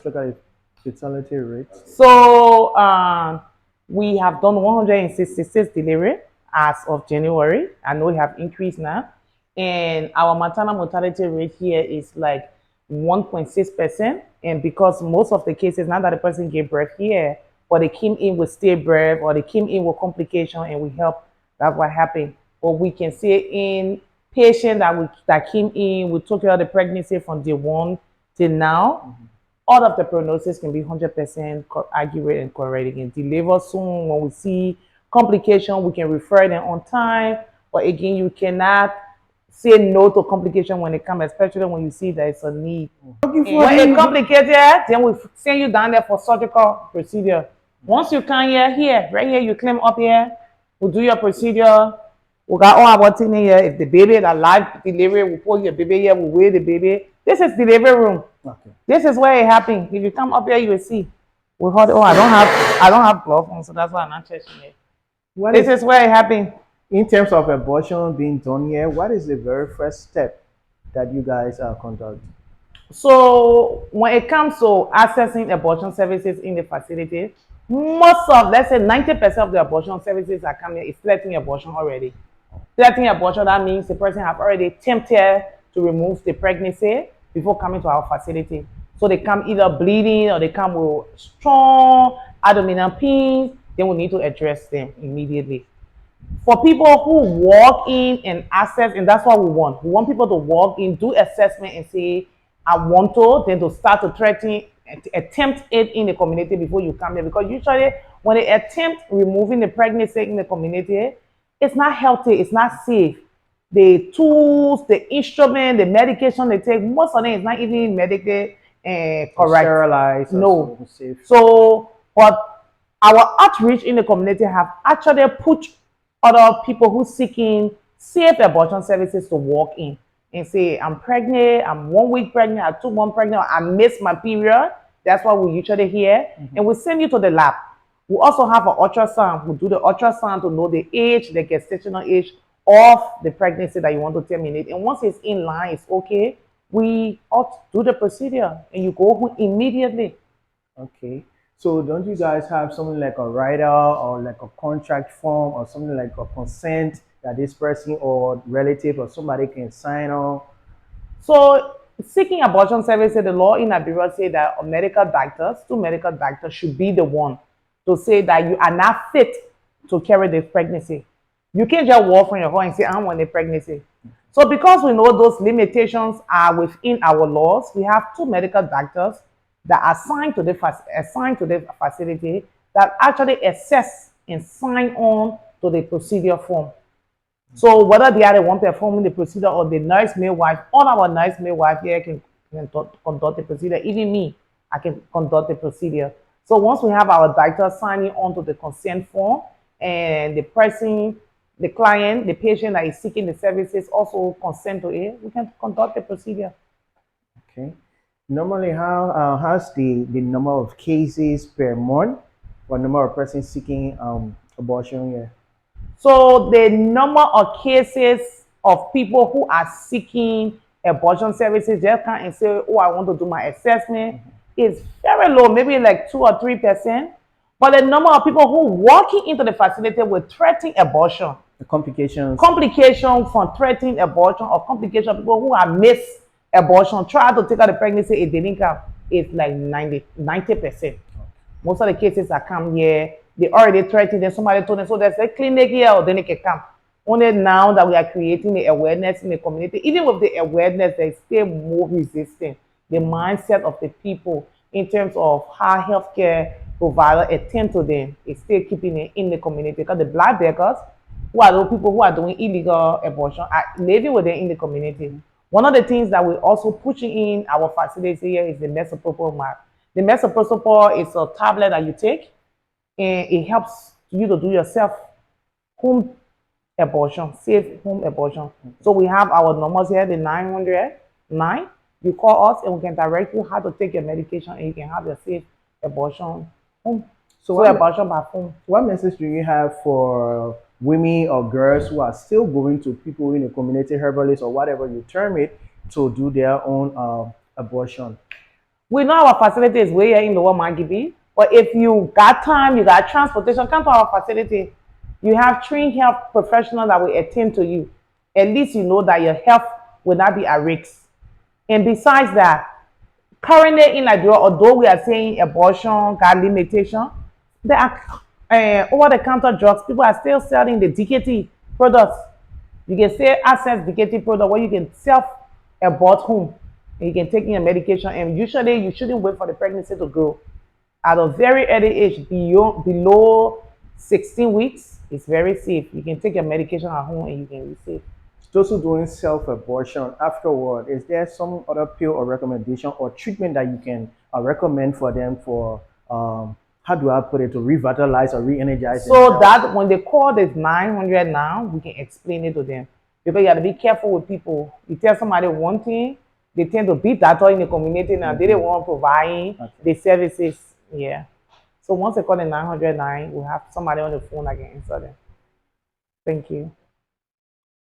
look at the fatality rate. So we have done 166 delivery as of January. I know we have increased now. And our maternal mortality rate here is like 1.6%. And because most of the cases, not that the person gave birth here, but they came in with stillbirth or they came in with complication and we help, that's what happened. But we can say in patient that came in, we took care of the pregnancy from day one till now. All of the prognosis can be 100% accurate and correct. They can deliver soon. When we see complication, we can refer them on time. But again, you cannot say no to complication when it comes, especially when you see that it's a need. And when it's complicated, then we send you down there for surgical procedure. Once you come here, right here, you claim up here, we do your procedure. We got all our thing here. If the baby, the live delivery, we put your baby here, we weigh the baby. This is delivery room. Okay. This is where it happened. If you come up here, you will see. We heard, oh, I don't have gloves on, so that's why I'm not touching it. This is where it happened. In terms of abortion being done here, what is the very first step that you guys conduct? So when it comes to accessing abortion services in the facility, most of, let's say 90% of the abortion services that come here is threatening abortion already. Threatening abortion, that means the person have already attempted to remove the pregnancy before coming to our facility. So they come either bleeding or they come with strong abdominal pains, then we need to address them immediately. For people who walk in and access, and that's what we want. We want people to walk in, do assessment and say, I want to, then to start to threaten, attempt it in the community before you come here. Because usually when they attempt removing the pregnancy in the community, it's not healthy, it's not safe. The tools, the instrument, the medication they take, most of them is not even medically correct. Sterilized. No. Safe. So, but our outreach in the community have actually put other people who seeking safe abortion services to walk in and say, I'm pregnant, I'm 1 week pregnant, I'm 2 months pregnant, I missed my period. That's what we usually hear. And we send you to the lab. We also have an ultrasound. We do the ultrasound to know the age, the gestational age of the pregnancy that you want to terminate. And once it's in line, it's okay, we ought to do the procedure and you go home immediately. Okay. So don't you guys have something like a writer or like a contract form or something like a consent that this person or relative or somebody can sign on? So seeking abortion services, the law in Liberia say that medical doctors, 2 medical doctors should be the one to say that you are not fit to carry the pregnancy. You can't just walk from your home and say, I want a pregnancy. So because we know those limitations are within our laws, we have 2 medical doctors that are assigned to the facility that actually assess and sign on to the procedure form. So whether they are the one performing the procedure or the nurse midwife, all our nurse midwife here can conduct the procedure. Even me, I can conduct the procedure. So once we have our doctor signing on to the consent form and the person, the client, the patient that is seeking the services also consent to it, we can conduct the procedure. Okay. Normally, how's the number of cases per month or number of persons seeking abortion here? So the number of cases of people who are seeking abortion services just come and say, oh, I want to do my assessment is very low, maybe like 2 or 3%. But the number of people who walking into the facility with threatening abortion, The complications. complication from threatening abortion or complication people who have missed abortion, try to take out the pregnancy, it didn't come, it's like 90%. Most of the cases that come here, they already threatened them. Somebody told them, so there's a clinic here, or then they can come. Only now that we are creating the awareness in the community, even with the awareness, there's still more resistance. The mindset of the people in terms of how healthcare provider attend to them is still keeping it in the community. Because the black beggars, who are those people who are doing illegal abortion, are living with them in the community. One of the things that we're also pushing in our facility here is the mesoprostol map. The mesoprostol is a tablet that you take, and it helps you to do yourself home abortion, safe home abortion. So we have our numbers here, the 909. You call us and we can direct you how to take your medication and you can have your safe abortion home. So abortion by home. What message do you have for women or girls who are still going to people in the community, herbalists or whatever you term it, to do their own abortion? We know our facility is way here in Lower Margibi, but if you got time, you got transportation, come to our facility. You have trained health professionals that will attend to you. At least you know that your health will not be at risk. And besides that, currently in Liberia, although we are saying abortion, got limitation, there are over-the-counter drugs. People are still selling the DKT products. You can still access DKT product where you can self-abort home. And you can take in your medication. And usually, you shouldn't wait for the pregnancy to grow. At a very early age, below 16 weeks, it's very safe. You can take your medication at home and you can be safe. Those who doing self-abortion afterward, is there some other pill or recommendation or treatment that you can recommend for them for how do I put it, to revitalize or re-energize So themselves? that when they call this 900 now, we can explain it to them. Because you have to be careful with people. You tell somebody one thing, they tend to beat that all in the community now. They don't want to provide the services. Yeah. So once they call the 909, we'll have somebody on the phone that can answer them. Thank you.